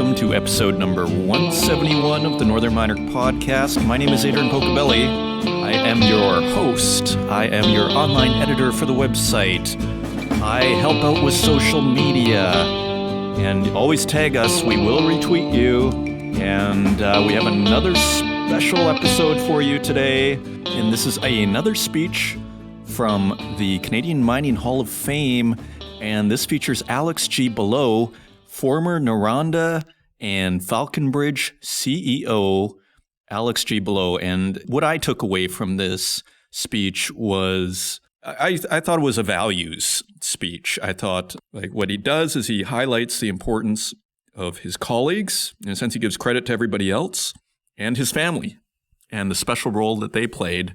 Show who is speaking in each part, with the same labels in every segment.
Speaker 1: welcome to episode number 171 of the Northern Miner Podcast. My name is Adrian Pocobelli. I am your host. I am your online editor for the website. I help out with social media. And always tag us. We will retweet you. And we have another special episode for you today. And this is another speech from the Canadian Mining Hall of Fame. And this features Alex G. Balogh, former Noranda and Falconbridge CEO, Alex G. Balogh. And what I took away from this speech was, I thought it was a values speech. I thought, like, what he does is he highlights the importance of his colleagues. In a sense, he gives credit to everybody else and his family and the special role that they played.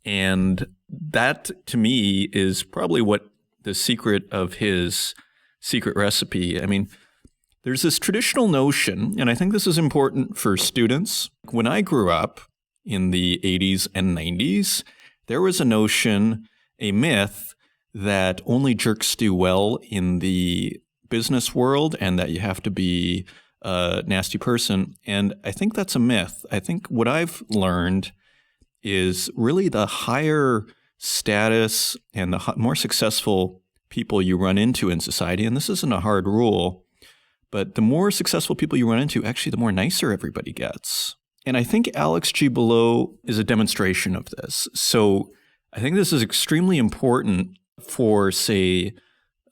Speaker 1: And that, to me, is probably what the secret of his secret recipe. I mean, there's this traditional notion, and I think this is important for students. When I grew up in the 80s and 90s, there was a notion, a myth, that only jerks do well in the business world and that you have to be a nasty person. And I think that's a myth. I think what I've learned is really the higher status and the more successful people you run into in society, and this isn't a hard rule, but the more successful people you run into, actually, the more nicer everybody gets. And I think Alex G. Balogh is a demonstration of this. So I think this is extremely important for, say,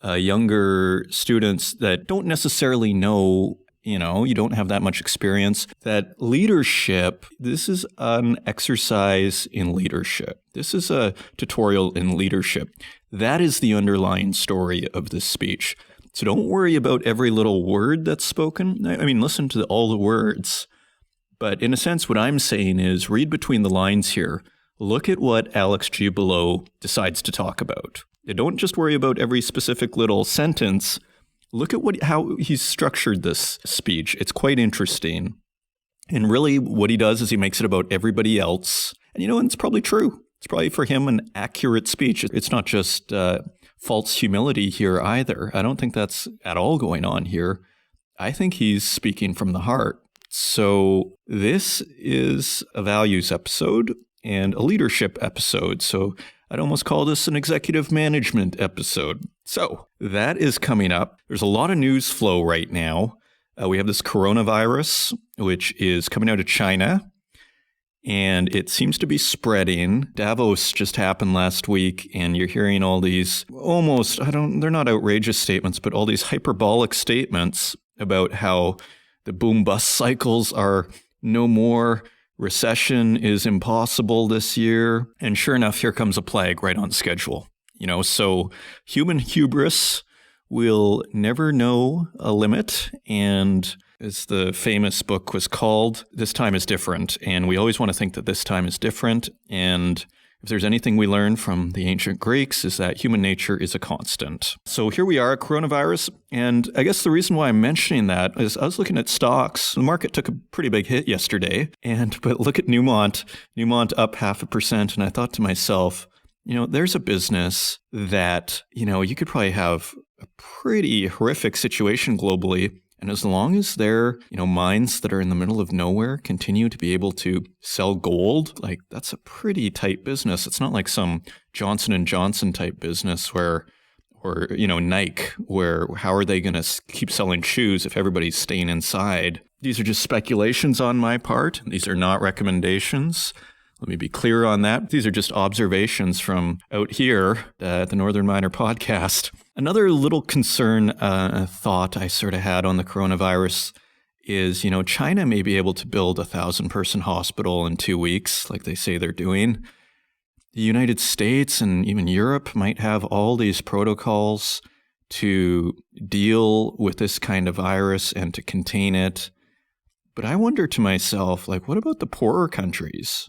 Speaker 1: younger students that don't necessarily know, you don't have that much experience, that leadership, this is an exercise in leadership. This is a tutorial in leadership. That is the underlying story of this speech. So don't worry about every little word that's spoken. I mean, listen to all the words. But in a sense, what I'm saying is read between the lines here. Look at what Alex G. Balogh decides to talk about. Don't just worry about every specific little sentence. Look at how he's structured this speech. It's quite interesting. And really what he does is he makes it about everybody else. And and it's probably true. It's probably for him an accurate speech. It's not just false humility here either. I don't think that's at all going on here. I think he's speaking from the heart. So this is a values episode and a leadership episode. So I'd almost call this an executive management episode. So that is coming up. There's a lot of news flow right now. We have this coronavirus, which is coming out of China, and it seems to be spreading. Davos just happened last week, and you're hearing all these they're not outrageous statements, but all these hyperbolic statements about how the boom-bust cycles are no more. Recession is impossible this year. And sure enough, here comes a plague right on schedule. So human hubris will never know a limit. And as the famous book was called, this time is different. And we always want to think that this time is different. And if there's anything we learned from the ancient Greeks is that human nature is a constant. So here we are at coronavirus. And I guess the reason why I'm mentioning that is I was looking at stocks. The market took a pretty big hit yesterday. But look at Newmont. Newmont up 0.5%. And I thought to myself, there's a business that, you could probably have a pretty horrific situation globally. And as long as their, mines that are in the middle of nowhere continue to be able to sell gold, like that's a pretty tight business. It's not like some Johnson & Johnson type business or Nike, where how are they going to keep selling shoes if everybody's staying inside? These are just speculations on my part. These are not recommendations. Let me be clear on that. These are just observations from out here at the Northern Miner Podcast. Another little concern thought I sort of had on the coronavirus is, China may be able to build a 1,000-person hospital in 2 weeks, like they say they're doing. The United States and even Europe might have all these protocols to deal with this kind of virus and to contain it. But I wonder to myself, what about the poorer countries?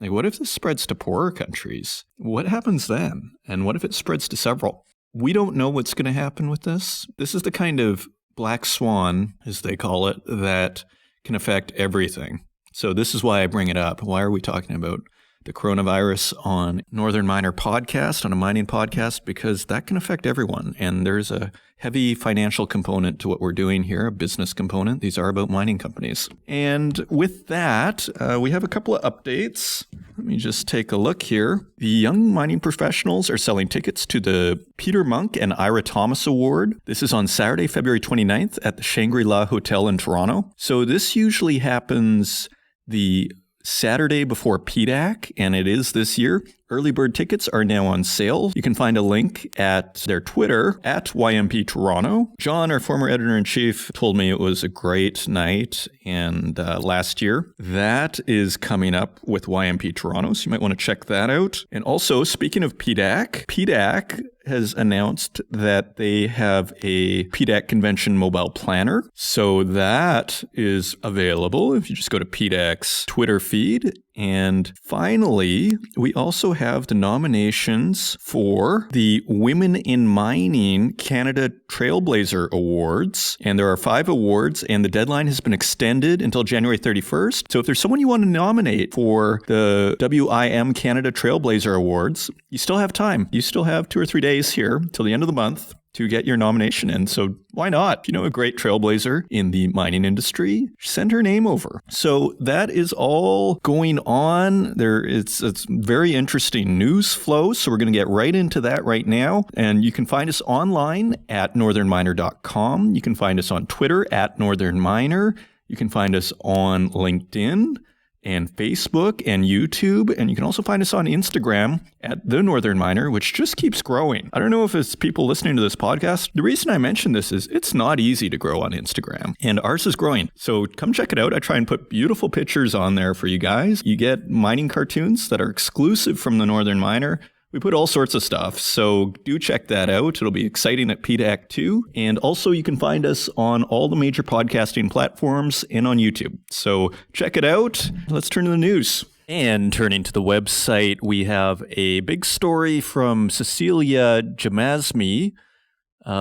Speaker 1: What if this spreads to poorer countries? What happens then? And what if it spreads to several? We don't know what's going to happen with this. This is the kind of black swan, as they call it, that can affect everything. So this is why I bring it up. Why are we talking about the coronavirus on Northern Miner Podcast, on a mining podcast, because that can affect everyone. And there's a heavy financial component to what we're doing here, a business component. These are about mining companies. And with that, we have a couple of updates. Let me just take a look here. The young mining professionals are selling tickets to the Peter Monk and Ira Thomas Award. This is on Saturday, February 29th at the Shangri-La Hotel in Toronto. So this usually happens the Saturday before PDAC, and it is this year. Early bird tickets are now on sale. You can find a link at their Twitter, at YMP Toronto. John, our former editor-in-chief, told me it was a great night and last year. That is coming up with YMP Toronto, so you might want to check that out. And also, speaking of PDAC has announced that they have a PDAC convention mobile planner. So that is available if you just go to PDAC's Twitter feed. And finally, we also have the nominations for the Women in Mining Canada Trailblazer Awards. And there are 5 awards, and the deadline has been extended until January 31st. So if there's someone you want to nominate for the WIM Canada Trailblazer Awards, you still have time. You still have 2 or 3 days here till the end of the month to get your nomination in. So why not? If you know a great trailblazer in the mining industry, send her name over. So that is all going on. It's very interesting news flow. So we're going to get right into that right now. And you can find us online at northernminer.com. You can find us on Twitter at northernminer. You can find us on LinkedIn and Facebook and YouTube. And you can also find us on Instagram at The Northern Miner, which just keeps growing. I don't know if it's people listening to this podcast. The reason I mention this is it's not easy to grow on Instagram, and ours is growing. So come check it out. I try and put beautiful pictures on there for you guys. You get mining cartoons that are exclusive from The Northern Miner. We put all sorts of stuff, so do check that out. It'll be exciting at PDAC too. And also you can find us on all the major podcasting platforms and on YouTube. So check it out. Let's turn to the news. And turning to the website, we have a big story from Cecilia Jamasmi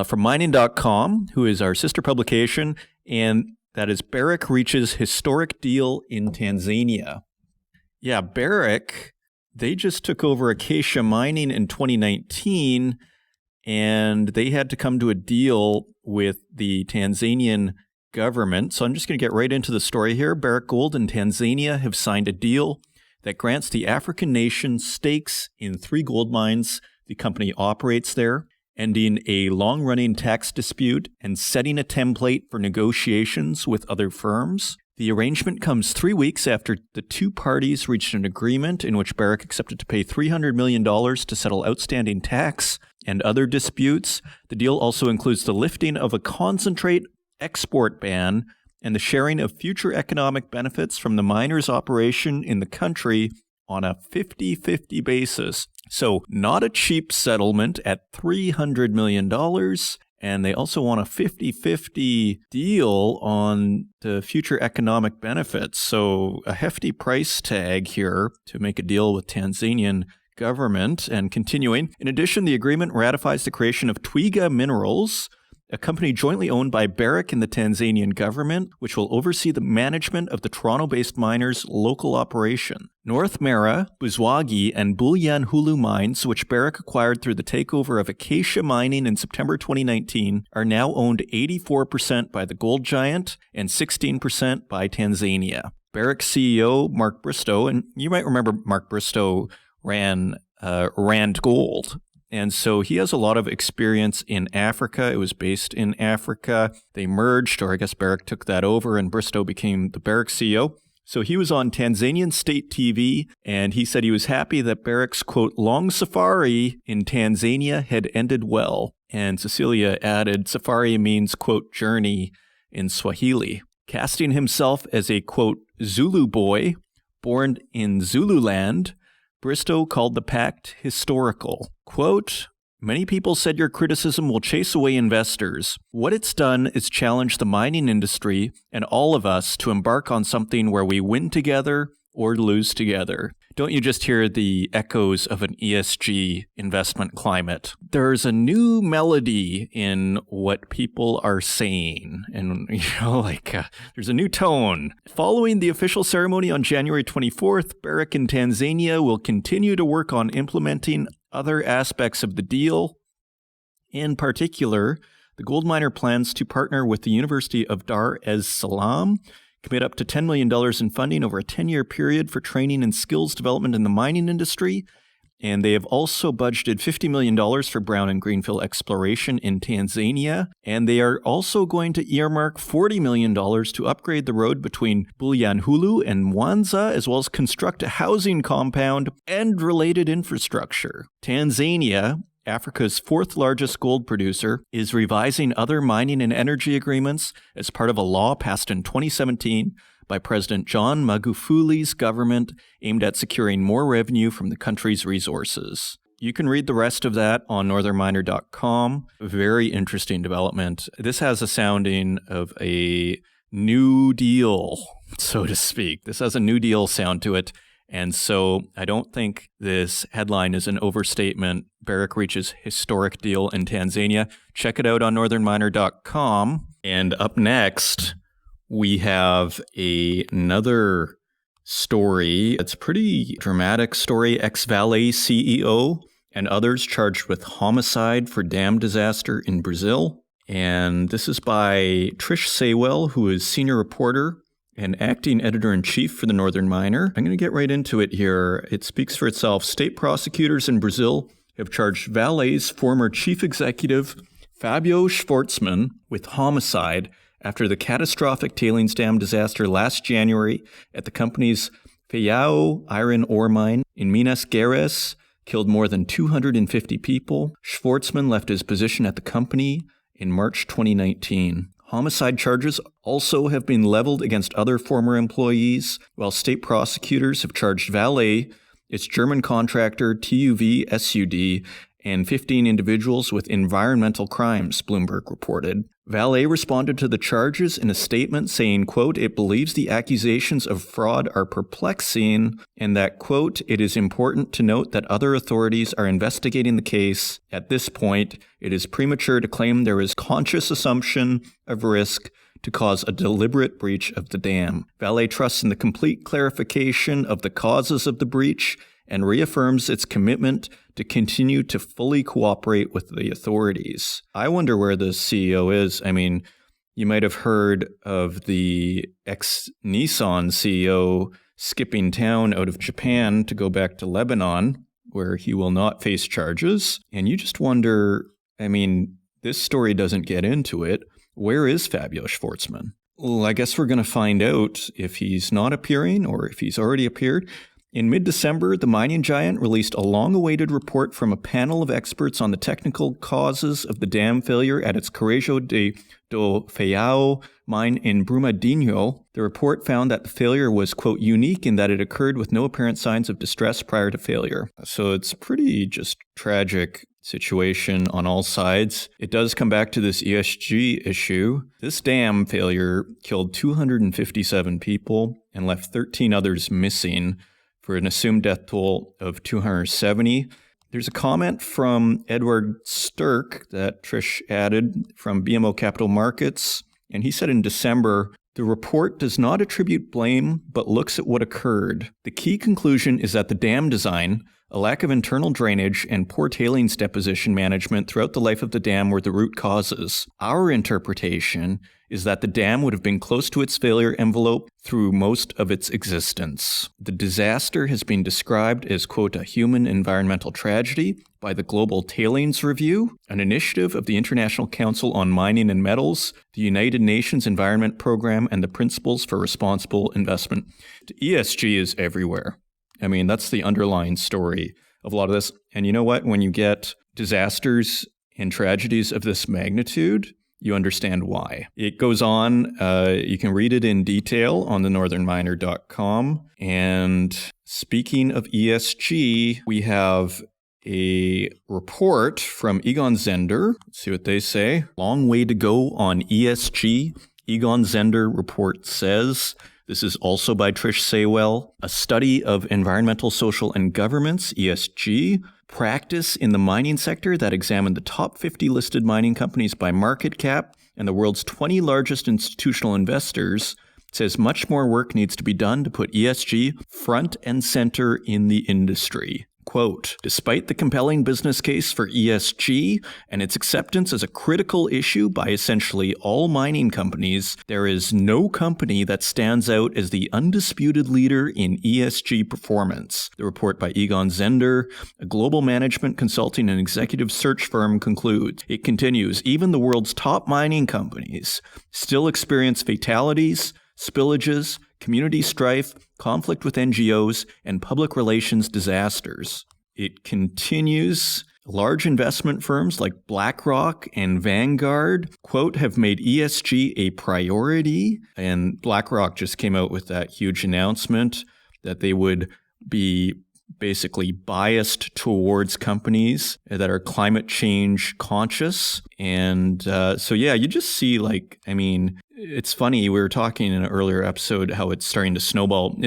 Speaker 1: from mining.com, who is our sister publication, and that is Barrick reaches historic deal in Tanzania. Yeah, Barrick, they just took over Acacia Mining in 2019, and they had to come to a deal with the Tanzanian government. So I'm just going to get right into the story here. Barrick Gold and Tanzania have signed a deal that grants the African nation stakes in 3 gold mines the company operates there, ending a long-running tax dispute and setting a template for negotiations with other firms. The arrangement comes 3 weeks after the 2 parties reached an agreement in which Barrick accepted to pay $300 million to settle outstanding tax and other disputes. The deal also includes the lifting of a concentrate export ban and the sharing of future economic benefits from the miners' operation in the country on a 50-50 basis. So not a cheap settlement at $300 million. And they also want a 50-50 deal on the future economic benefits. So a hefty price tag here to make a deal with Tanzanian government. And continuing, in addition, the agreement ratifies the creation of Twiga Minerals, a company jointly owned by Barrick and the Tanzanian government, which will oversee the management of the Toronto-based miners' local operation. North Mara, Buzwagi, and Bulyanhulu mines, which Barrick acquired through the takeover of Acacia Mining in September 2019, are now owned 84% by the gold giant and 16% by Tanzania. Barrick CEO Mark Bristow, and you might remember Mark Bristow ran Rand Gold. And so he has a lot of experience in Africa. It was based in Africa. They merged, or I guess Barrick took that over, and Bristow became the Barrick CEO. So he was on Tanzanian state TV, and he said he was happy that Barrick's, quote, long safari in Tanzania had ended well. And Cecilia added, safari means, quote, journey in Swahili. Casting himself as a, quote, Zulu boy, born in Zululand, Bristow called the pact historical. Quote, many people said your criticism will chase away investors. What it's done is challenge the mining industry and all of us to embark on something where we win together or lose together. Don't you just hear the echoes of an ESG investment climate? There's a new melody in what people are saying, and there's a new tone. Following the official ceremony on January 24th, Barrick in Tanzania will continue to work on implementing other aspects of the deal. In particular, the gold miner plans to partner with the University of Dar es Salaam, commit up to $10 million in funding over a 10-year period for training and skills development in the mining industry. And they have also budgeted $50 million for brown and greenfield exploration in Tanzania. And they are also going to earmark $40 million to upgrade the road between Bulyanhulu and Mwanza, as well as construct a housing compound and related infrastructure. Tanzania, Africa's fourth largest gold producer, is revising other mining and energy agreements as part of a law passed in 2017 by President John Magufuli's government aimed at securing more revenue from the country's resources. You can read the rest of that on northernminer.com. Very interesting development. This has a sounding of a New Deal, so to speak. This has a New Deal sound to it. And so I don't think this headline is an overstatement. Barrick reaches historic deal in Tanzania. Check it out on northernminer.com. And up next, we have another story. It's a pretty dramatic story. Ex-Vale CEO and others charged with homicide for dam disaster in Brazil. And this is by Trish Saywell, who is senior reporter and acting editor-in-chief for the Northern Miner. I'm going to get right into it here. It speaks for itself. State prosecutors in Brazil have charged Vale's former chief executive, Fabio Schwartzman, with homicide after the catastrophic tailings dam disaster last January at the company's Feijão iron ore mine in Minas Gerais killed more than 250 people. Schwartzman left his position at the company in March 2019. Homicide charges also have been leveled against other former employees, while state prosecutors have charged Vale, its German contractor TUV SUD, and 15 individuals with environmental crimes, Bloomberg reported. Vale responded to the charges in a statement saying, quote, it believes the accusations of fraud are perplexing and that, quote, it is important to note that other authorities are investigating the case. At this point, it is premature to claim there is conscious assumption of risk to cause a deliberate breach of the dam. Vale trusts in the complete clarification of the causes of the breach and reaffirms its commitment to continue to fully cooperate with the authorities. I wonder where the CEO is. I mean, you might have heard of the ex-Nissan CEO skipping town out of Japan to go back to Lebanon, where he will not face charges. And you just wonder, I mean, this story doesn't get into it. Where is Fabio Schwartzman? Well, I guess we're going to find out if he's not appearing or if he's already appeared. In mid-December, the mining giant released a long-awaited report from a panel of experts on the technical causes of the dam failure at its Correio do Feijão mine in Brumadinho. The report found that the failure was, quote, unique in that it occurred with no apparent signs of distress prior to failure. So it's a pretty just tragic situation on all sides. It does come back to this ESG issue. This dam failure killed 257 people and left 13 others missing, for an assumed death toll of 270. There's a comment from Edward Stirk that Trish added from BMO Capital Markets, and he said in December, the report does not attribute blame, but looks at what occurred. The key conclusion is that the dam design, a lack of internal drainage, and poor tailings deposition management throughout the life of the dam were the root causes. Our interpretation is that the dam would have been close to its failure envelope through most of its existence. The disaster has been described as, quote, a human environmental tragedy by the Global Tailings Review, an initiative of the International Council on Mining and Metals, the United Nations Environment Program, and the Principles for Responsible Investment. ESG is everywhere. I mean, that's the underlying story of a lot of this. And you know what? When you get disasters and tragedies of this magnitude, you understand why. It goes on. You can read it in detail on the northernminer.com. And speaking of ESG, we have a report from Egon Zehnder. Let's see what they say. Long way to go on ESG. Egon Zehnder report says This is also by Trish Saywell. A study of environmental, social, and governance, ESG, practice in the mining sector that examined the top 50 listed mining companies by market cap and the world's 20 largest institutional investors, says much more work needs to be done to put ESG front and center in the industry. Quote, despite the compelling business case for ESG and its acceptance as a critical issue by essentially all mining companies, there is no company that stands out as the undisputed leader in ESG performance. The report by Egon Zehnder, a global management consulting and executive search firm, concludes. It continues, even the world's top mining companies still experience fatalities, spillages, community strife, conflict with NGOs, and public relations disasters. It continues, large investment firms like BlackRock and Vanguard, quote, have made ESG a priority. And BlackRock just came out with that huge announcement that they would be basically biased towards companies that are climate change conscious. And you just see it's funny. We were talking in an earlier episode how it's starting to snowball.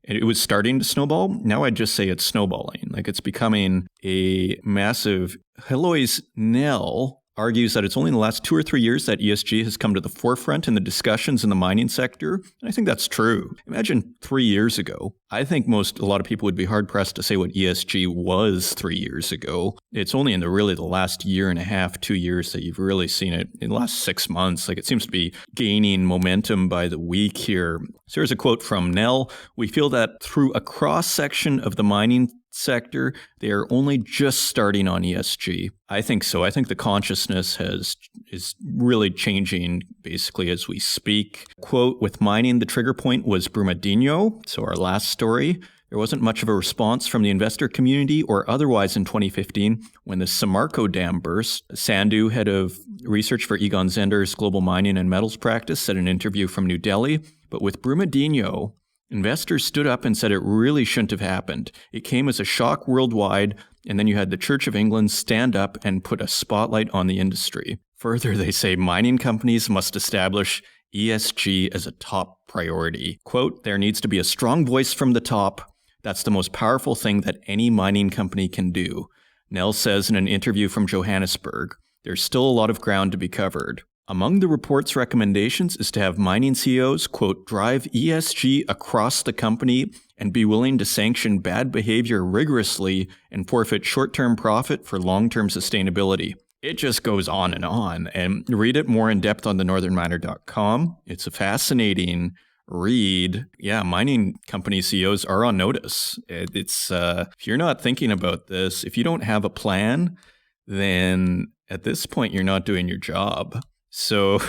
Speaker 1: It was starting to snowball. Now I'd just say it's snowballing. Like it's becoming a massive. Heloise Nell argues that it's only in the last 2 or 3 years that ESG has come to the forefront in the discussions in the mining sector. And I think that's true. Imagine 3 years ago. I think a lot of people would be hard pressed to say what ESG was 3 years ago. It's only in the last year and a half, 2 years that you've really seen it. In the last 6 months, it seems to be gaining momentum by the week here. So here's a quote from Nell. We feel that through a cross-section of the mining sector, they are only just starting on ESG. I think so. I think the consciousness is really changing basically as we speak. Quote, with mining, the trigger point was Brumadinho. So our last story. There wasn't much of a response from the investor community or otherwise in 2015 when the Samarco dam burst. Sandhu, head of research for Egon Zehnder's global mining and metals practice, said in an interview from New Delhi. But with Brumadinho, investors stood up and said it really shouldn't have happened. It came as a shock worldwide, and then you had the Church of England stand up and put a spotlight on the industry. Further, they say mining companies must establish ESG as a top priority. Quote, there needs to be a strong voice from the top. That's the most powerful thing that any mining company can do. Nell says in an interview from Johannesburg, there's still a lot of ground to be covered. Among the report's recommendations is to have mining CEOs, quote, drive ESG across the company and be willing to sanction bad behavior rigorously and forfeit short-term profit for long-term sustainability. It just goes on, and read it more in depth on thenorthernminer.com. It's a fascinating read. Yeah, mining company CEOs are on notice. It's if you're not thinking about this, if you don't have a plan, then at this point you're not doing your job. So,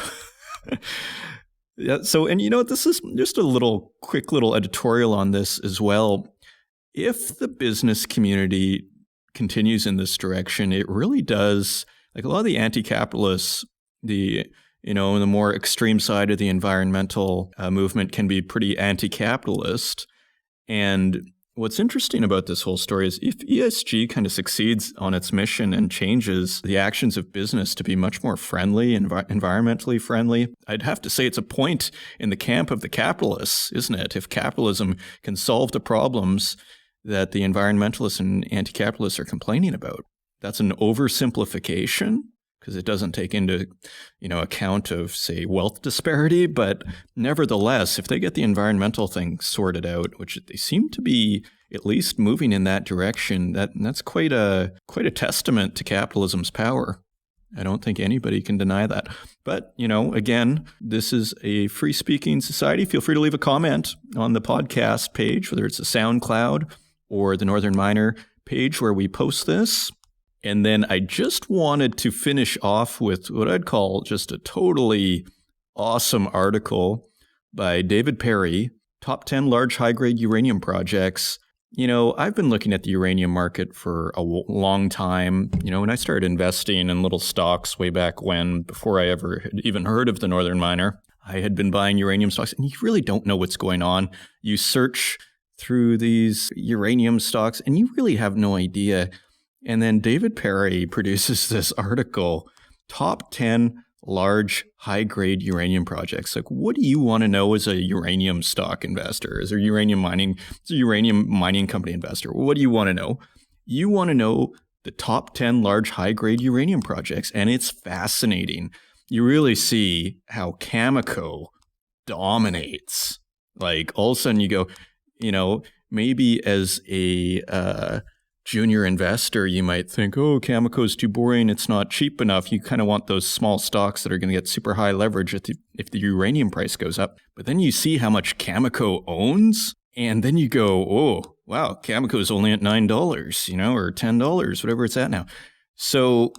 Speaker 1: this is just a quick little editorial on this as well. If the business community continues in this direction, it really does, a lot of the anti-capitalists, the more extreme side of the environmental movement can be pretty anti-capitalist. And what's interesting about this whole story is if ESG kind of succeeds on its mission and changes the actions of business to be much more friendly, environmentally friendly, I'd have to say it's a point in the camp of the capitalists, isn't it? If capitalism can solve the problems that the environmentalists and anti-capitalists are complaining about. That's an oversimplification because it doesn't take into account of, say, wealth disparity. But nevertheless, if they get the environmental thing sorted out, which they seem to be at least moving in that direction, that's quite a testament to capitalism's power. I don't think anybody can deny that. But, again, this is a free-speaking society. Feel free to leave a comment on the podcast page, whether it's a SoundCloud or the Northern Miner page where we post this. And then I just wanted to finish off with what I'd call just a totally awesome article by David Perry, Top 10 Large High-Grade Uranium Projects. I've been looking at the uranium market for a long time. When I started investing in little stocks way back when, before I ever had even heard of the Northern Miner, I had been buying uranium stocks, and you really don't know what's going on. You search through these uranium stocks, and you really have no idea. And then David Perry produces this article, Top 10 large, high-grade uranium projects. Like, what do you want to know as a uranium stock investor, as a uranium mining company investor? What do you want to know? You want to know the top 10 large, high-grade uranium projects, and it's fascinating. You really see how Cameco dominates. Like, all of a sudden you go, maybe as a junior investor, you might think, oh, Cameco's too boring. It's not cheap enough. You kind of want those small stocks that are going to get super high leverage if the uranium price goes up. But then you see how much Cameco owns, and then you go, oh, wow, Cameco's only at $9, or $10, whatever it's at now. So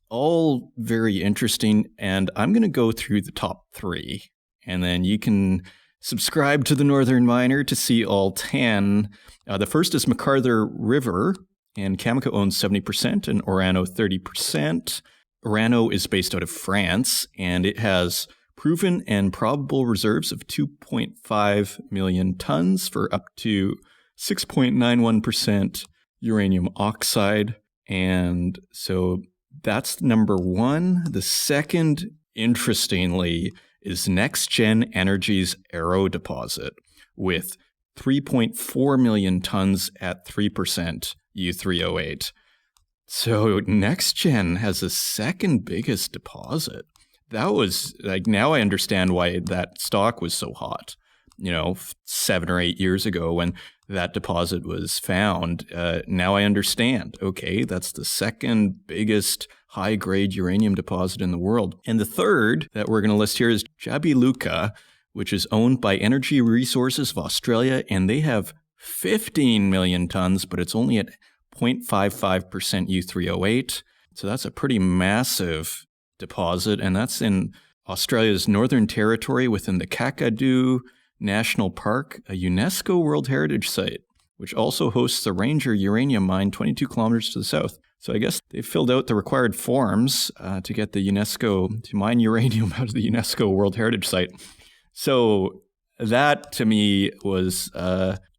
Speaker 1: all very interesting. And I'm going to go through the top 3, and then you can subscribe to the Northern Miner to see all 10. The first is McArthur River, and Cameco owns 70% and Orano 30%. Orano is based out of France, and it has proven and probable reserves of 2.5 million tons for up to 6.91% uranium oxide. And so that's number 1. The second, interestingly, is Next Gen Energy's Arrow deposit with 3.4 million tons at 3% U3O8. So Next Gen has the second biggest deposit. That was like, now I understand why that stock was so hot, 7 or 8 years ago when that deposit was found. Now I understand. Okay, that's the second biggest high-grade uranium deposit in the world. And the third that we're going to list here is Jabiluka, which is owned by Energy Resources of Australia, and they have 15 million tons, but it's only at 0.55% U3O8. So that's a pretty massive deposit, and that's in Australia's Northern Territory within the Kakadu National Park, a UNESCO World Heritage Site, which also hosts the Ranger uranium mine 22 kilometers to the south. So I guess they filled out the required forms to get the UNESCO, to mine uranium out of the UNESCO World Heritage Site. So that, to me, was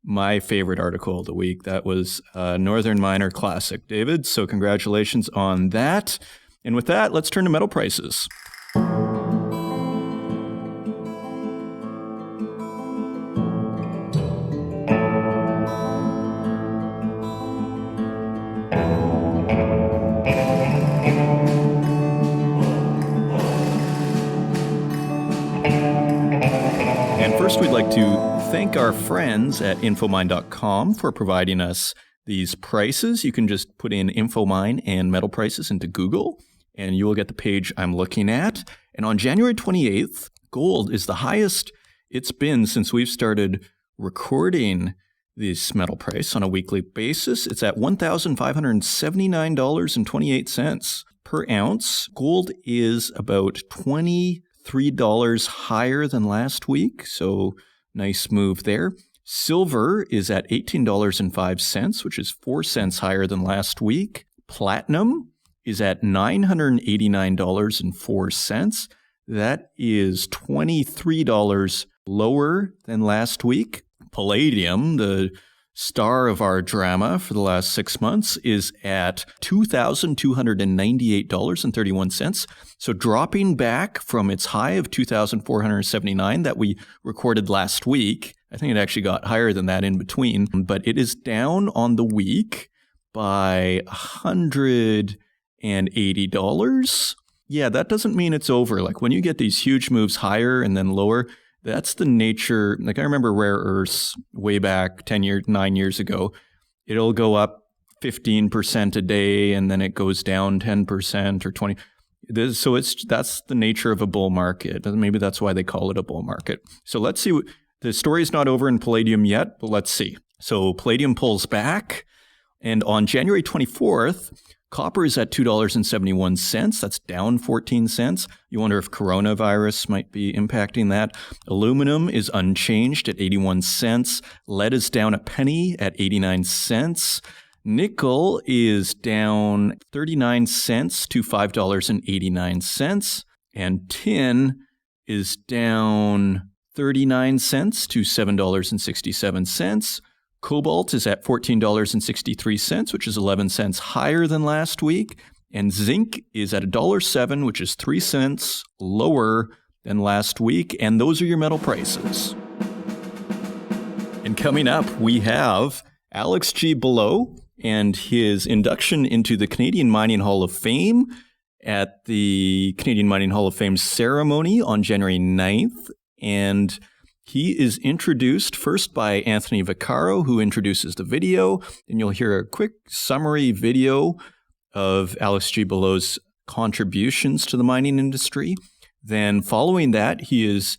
Speaker 1: my favorite article of the week. That was Northern Miner Classic, David. So congratulations on that. And with that, let's turn to metal prices. First, we'd like to thank our friends at infomine.com for providing us these prices. You can just put in Infomine and metal prices into Google, and you will get the page I'm looking at. And on January 28th, gold is the highest it's been since we've started recording this metal price on a weekly basis. It's at $1,579.28 per ounce. Gold is about $23 higher than last week, so nice move there. Silver is at $18.05, which is 4 cents higher than last week. Platinum is at $989.04. That is $23 lower than last week. Palladium, the star of our drama for the last 6 months, is at $2,298.31. So dropping back from its high of $2,479 that we recorded last week. I think it actually got higher than that in between, but it is down on the week by $180. Yeah, that doesn't mean it's over. Like when you get these huge moves higher and then lower, that's the nature. Like I remember rare earths way back 9 years ago. It'll go up 15% a day and then it goes down 10% or 20%. So that's the nature of a bull market. Maybe that's why they call it a bull market. So let's see. The story's not over in palladium yet, but let's see. So palladium pulls back, and on January 24th, copper is at $2.71. That's down 14 cents. You wonder if coronavirus might be impacting that. Aluminum is unchanged at 81 cents. Lead is down a penny at 89 cents. Nickel is down 39 cents to $5.89. And tin is down 39 cents to $7.67. Cobalt is at $14.63, which is 11 cents higher than last week. And zinc is at $1.07, which is 3 cents lower than last week. And those are your metal prices. And coming up, we have Alex G. Balogh and his induction into the Canadian Mining Hall of Fame at the Canadian Mining Hall of Fame ceremony on January 9th. And he is introduced first by Anthony Vaccaro, who introduces the video. Then you'll hear a quick summary video of Alex G. Balogh's contributions to the mining industry. Then following that, he is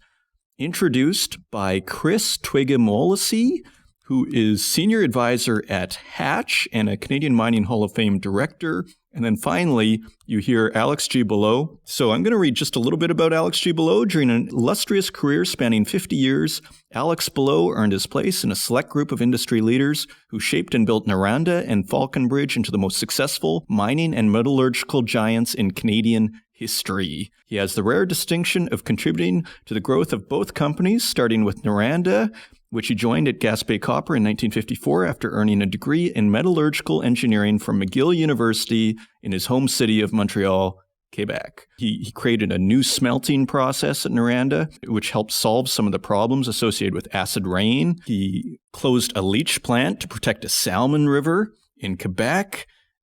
Speaker 1: introduced by Chris Twigimolisi, who is senior advisor at Hatch and a Canadian Mining Hall of Fame director. And then finally, you hear Alex G. Balogh. So I'm going to read just a little bit about Alex G. Balogh. During an illustrious career spanning 50 years, Alex Balogh earned his place in a select group of industry leaders who shaped and built Noranda and Falconbridge into the most successful mining and metallurgical giants in Canadian history. He has the rare distinction of contributing to the growth of both companies, starting with Noranda, which he joined at Gaspé Copper in 1954 after earning a degree in metallurgical engineering from McGill University in his home city of Montreal, Quebec. He created a new smelting process at Noranda, which helped solve some of the problems associated with acid rain. He closed a leach plant to protect a salmon river in Quebec.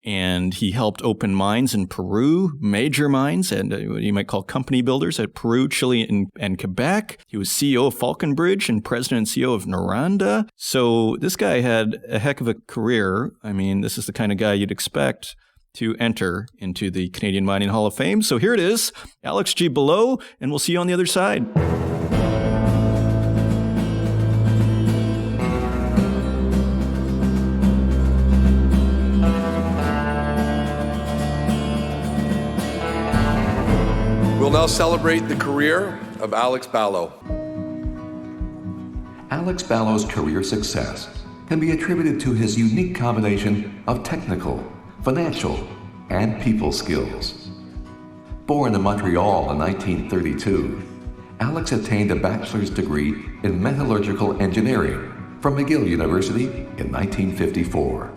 Speaker 1: And he helped open mines in Peru, major mines, and what you might call company builders at Peru, Chile, and Quebec. He was CEO of Falconbridge and president and CEO of Noranda. So this guy had a heck of a career. I mean, this is the kind of guy you'd expect to enter into the Canadian Mining Hall of Fame. So here it is, Alex G. Balogh, and we'll see you on the other side.
Speaker 2: We'll now celebrate the career of Alex Balogh.
Speaker 3: Alex Balogh's career success can be attributed to his unique combination of technical, financial, and people skills. Born in Montreal in 1932, Alex attained a bachelor's degree in metallurgical engineering from McGill University in 1954.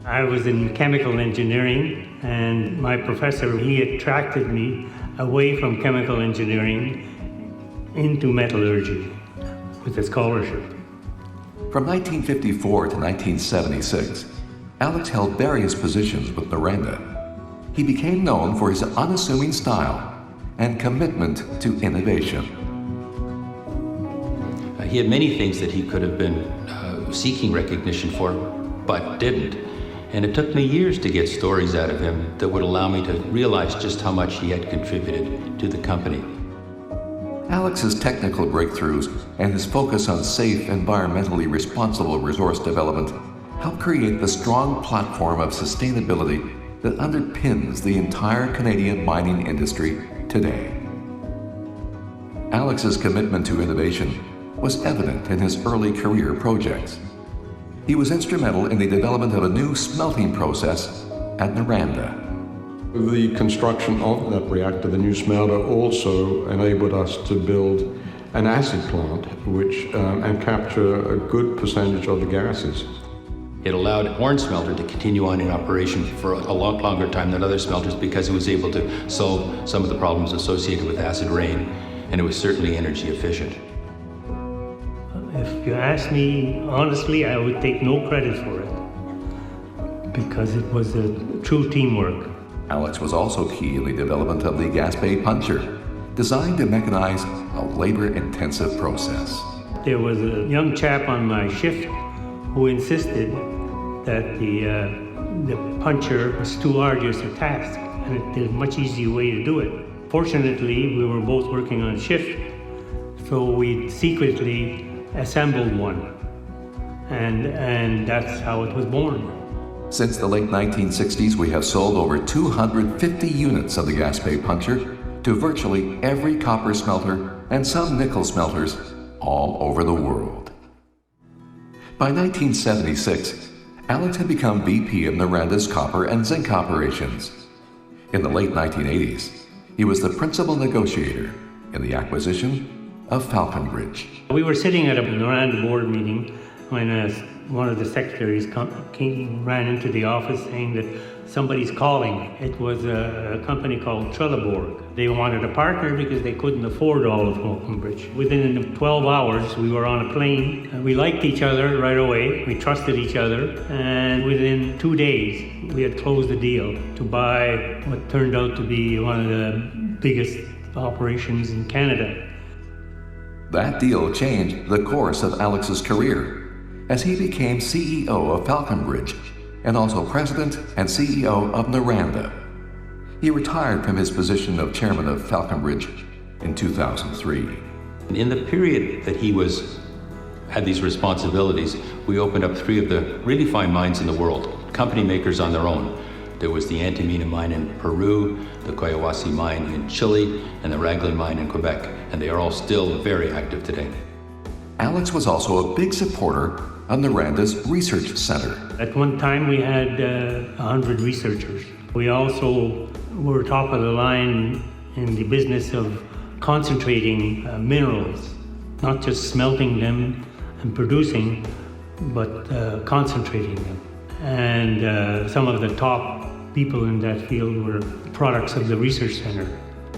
Speaker 4: I was in chemical engineering, and my professor, he attracted me away from chemical engineering into metallurgy with a scholarship.
Speaker 3: From 1954 to 1976, Alex held various positions with Noranda. He became known for his unassuming style and commitment to innovation.
Speaker 5: He had many things that he could have been seeking recognition for, but didn't. And it took me years to get stories out of him that would allow me to realize just how much he had contributed to the company.
Speaker 3: Alex's technical breakthroughs and his focus on safe, environmentally responsible resource development helped create the strong platform of sustainability that underpins the entire Canadian mining industry today. Alex's commitment to innovation was evident in his early career projects. He was instrumental in the development of a new smelting process at Noranda.
Speaker 6: The construction of that reactor, the new smelter, also enabled us to build an acid plant and capture a good percentage of the gases.
Speaker 5: It allowed Horne smelter to continue on in operation for a lot longer time than other smelters because it was able to solve some of the problems associated with acid rain, and it was certainly energy efficient.
Speaker 4: If you ask me honestly, I would take no credit for it because it was a true teamwork.
Speaker 3: Alex was also key in the development of the Gaspé puncher, designed to mechanize a labor-intensive process.
Speaker 4: There was a young chap on my shift who insisted that the puncher was too arduous a task, and there's a much easier way to do it. Fortunately, we were both working on shift, so we secretly assembled one, and that's how it was born.
Speaker 3: Since the late 1960s, we have sold over 250 units of the Gaspé puncher to virtually every copper smelter and some nickel smelters all over the world. By 1976, Alex had become VP of Noranda's copper and zinc operations. In the late 1980s, he was the principal negotiator in the acquisition of Falconbridge.
Speaker 4: We were sitting at a Noranda board meeting when one of the secretaries ran into the office saying that somebody's calling. It was a company called Trelleborg. They wanted a partner because they couldn't afford all of Falconbridge. Within 12 hours, we were on a plane. And we liked each other right away. We trusted each other. And within 2 days, we had closed the deal to buy what turned out to be one of the biggest operations in Canada.
Speaker 3: That deal changed the course of Alex's career as he became CEO of Falconbridge and also president and CEO of Noranda. He retired from his position of chairman of Falconbridge in 2003.
Speaker 5: In the period that he had these responsibilities, we opened up 3 of the really fine mines in the world, company makers on their own. There was the Antamina mine in Peru, the Collahuasi mine in Chile, and the Raglan mine in Quebec, and they are all still very active today.
Speaker 3: Alex was also a big supporter of Noranda's research center.
Speaker 4: At one time we had 100 researchers. We also were top of the line in the business of concentrating minerals, not just smelting them and producing, but concentrating them. And some of the top people in that field were products of the research center.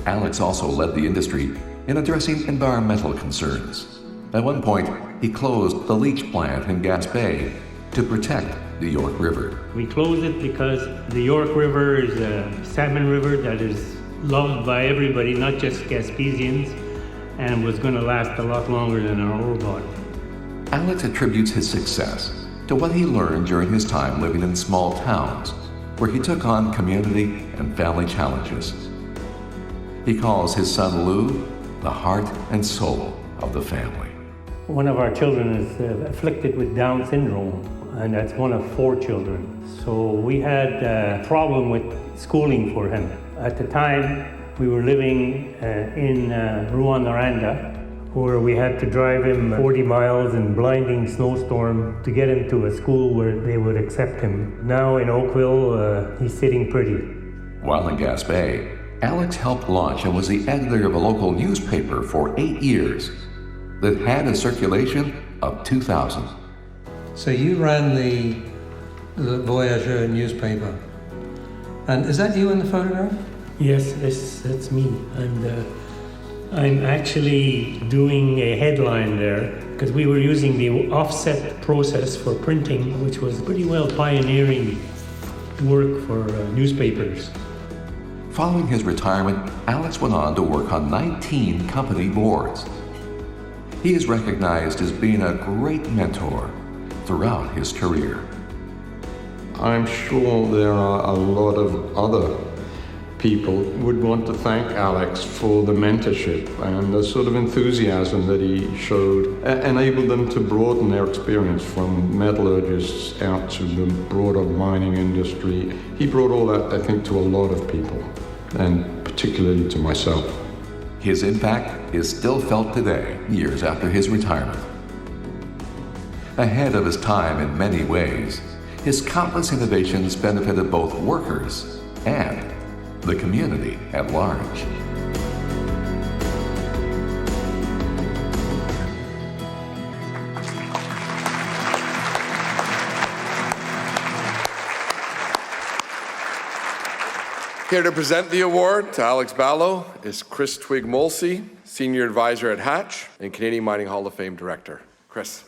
Speaker 3: Alex also led the industry in addressing environmental concerns. At one point, he closed the leach plant in Gaspé to protect the York River.
Speaker 4: We closed it because the York River is a salmon river that is loved by everybody, not just Gaspésians, and was going to last a lot longer than our ore body.
Speaker 3: Alex attributes his success to what he learned during his time living in small towns, where he took on community and family challenges. He calls his son Lou the heart and soul of the family.
Speaker 4: One of our children is afflicted with Down syndrome, and that's one of 4 children. So we had a problem with schooling for him. At the time, we were living in Noranda, where we had to drive him 40 miles in blinding snowstorm to get him to a school where they would accept him. Now in Oakville, he's sitting pretty.
Speaker 3: While in Gaspé, Alex helped launch and was the editor of a local newspaper for 8 years that had a circulation of 2,000.
Speaker 7: So you ran the Voyageur newspaper. And is that you in the photograph?
Speaker 4: Yes, that's me. I'm actually doing a headline there because we were using the offset process for printing, which was pretty well pioneering work for newspapers.
Speaker 3: Following his retirement, Alex went on to work on 19 company boards. He is recognized as being a great mentor throughout his career.
Speaker 6: I'm sure there are a lot of other people would want to thank Alex for the mentorship and the sort of enthusiasm that he showed, enabled them to broaden their experience from metallurgists out to the broader mining industry. He brought all that, I think, to a lot of people, and particularly to myself.
Speaker 3: His impact is still felt today, years after his retirement. Ahead of his time in many ways, his countless innovations benefited both workers and the community at large.
Speaker 2: Here to present the award to Alex Balogh is Chris Twigg-Molsey, Senior Advisor at Hatch and Canadian Mining Hall of Fame Director. Chris.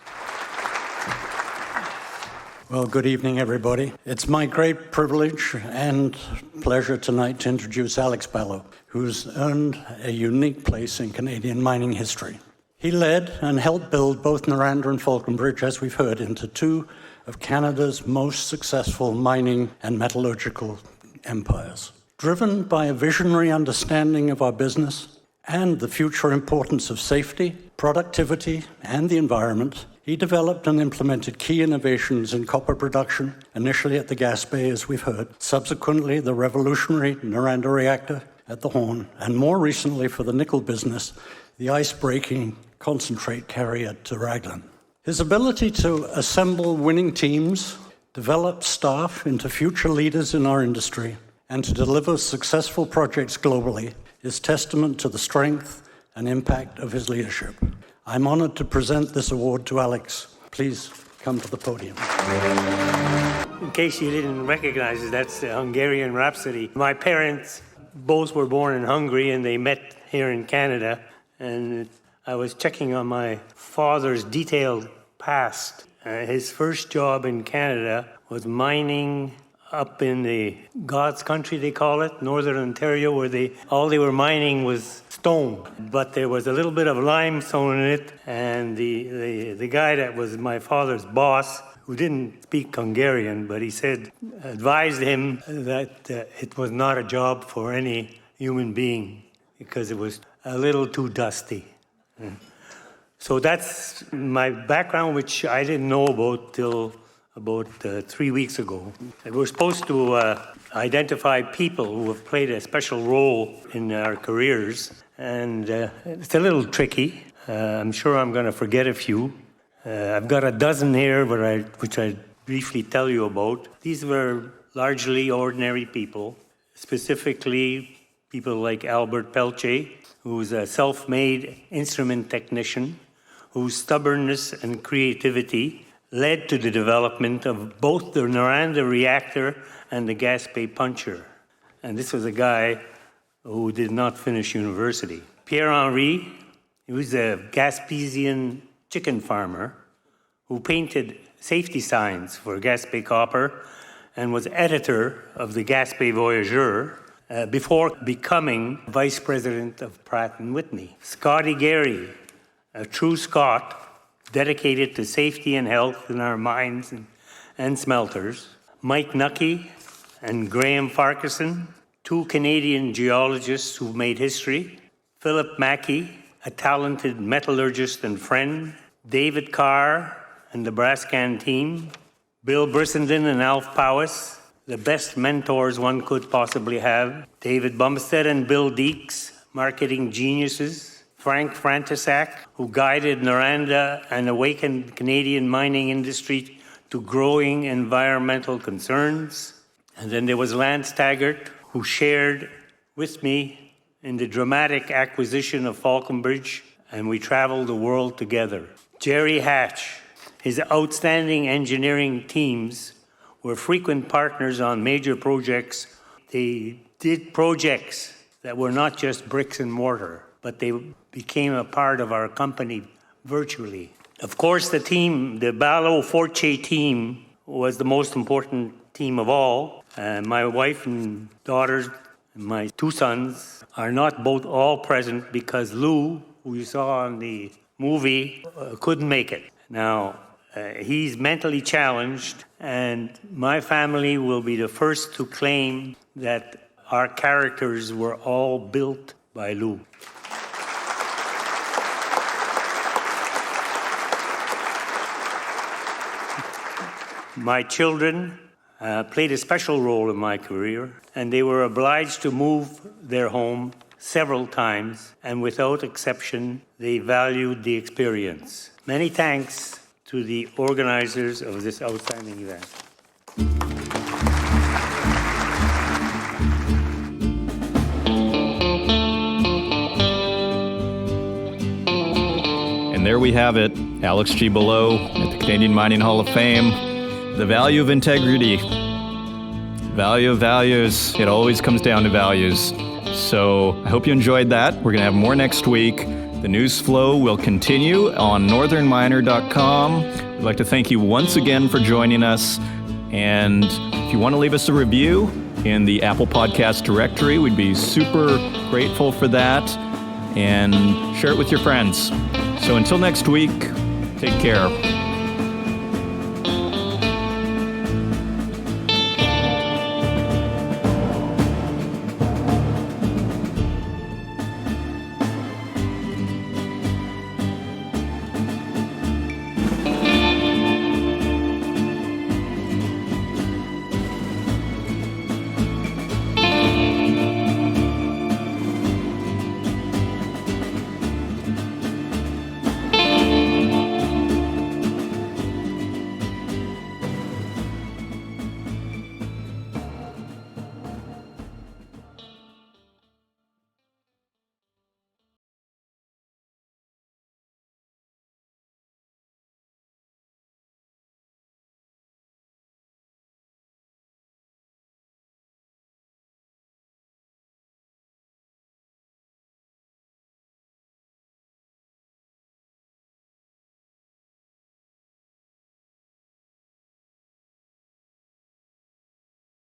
Speaker 8: Well, good evening, everybody. It's my great privilege and pleasure tonight to introduce Alex Balogh, who's earned a unique place in Canadian mining history. He led and helped build both Noranda and Falconbridge, as we've heard, into 2 of Canada's most successful mining and metallurgical empires. Driven by a visionary understanding of our business and the future importance of safety, productivity, and the environment, he developed and implemented key innovations in copper production, initially at the Gaspé, as we've heard, subsequently the revolutionary Noranda reactor at the Horne, and more recently for the nickel business, the ice-breaking concentrate carrier to Raglan. His ability to assemble winning teams, develop staff into future leaders in our industry, and to deliver successful projects globally is testament to the strength and impact of his leadership. I'm honored to present this award to Alex. Please come to the podium.
Speaker 4: In case you didn't recognize it, that's the Hungarian Rhapsody. My parents both were born in Hungary, and they met here in Canada. And I was checking on my father's detailed past. His first job in Canada was mining up in the God's country, they call it, Northern Ontario, where all they were mining was stone. But there was a little bit of limestone in it, and the guy that was my father's boss, who didn't speak Hungarian, but he advised him that it was not a job for any human being because it was a little too dusty. So that's my background, which I didn't know about till about 3 weeks ago. We're supposed to identify people who have played a special role in our careers, and it's a little tricky. I'm sure I'm going to forget a few. I've got a dozen here, which I briefly tell you about. These were largely ordinary people, specifically people like Albert Pelche, who's a self-made instrument technician, whose stubbornness and creativity led to the development of both the Noranda reactor and the Gaspé puncher. And this was a guy who did not finish university. Pierre-Henri, he was a Gaspésian chicken farmer who painted safety signs for Gaspé Copper and was editor of the Gaspé Voyageur before becoming vice president of Pratt & Whitney. Scotty Gary, a true Scot, dedicated to safety and health in our mines and smelters. Mike Nucky and Graham Farquharson, two Canadian geologists who made history. Philip Mackey, a talented metallurgist and friend. David Carr and the Brascan team. Bill Brissenden and Alf Powis, the best mentors one could possibly have. David Bumstead and Bill Deeks, marketing geniuses. Frank Frantisak, who guided Noranda and awakened Canadian mining industry to growing environmental concerns. And then there was Lance Taggart, who shared with me in the dramatic acquisition of Falconbridge, and we traveled the world together. Jerry Hatch, his outstanding engineering teams were frequent partners on major projects. They did projects that were not just bricks and mortar, but they became a part of our company virtually. Of course, the Balogh Forche team was the most important team of all. My wife and daughters and my two sons are not both all present because Lou, who you saw on the movie, couldn't make it. Now, he's mentally challenged, and my family will be the first to claim that our characters were all built by Lou. My children played a special role in my career, and they were obliged to move their home several times, and without exception, they valued the experience. Many thanks to the organizers of this outstanding event.
Speaker 1: And there we have it, Alex G. Balogh at the Canadian Mining Hall of Fame. The value of integrity, value of values, it always comes down to values. So I hope you enjoyed that. We're going to have more next week. The news flow will continue on northernminer.com. We'd like to thank you once again for joining us. And if you want to leave us a review in the Apple Podcast directory, we'd be super grateful for that. And share it with your friends. So until next week, take care.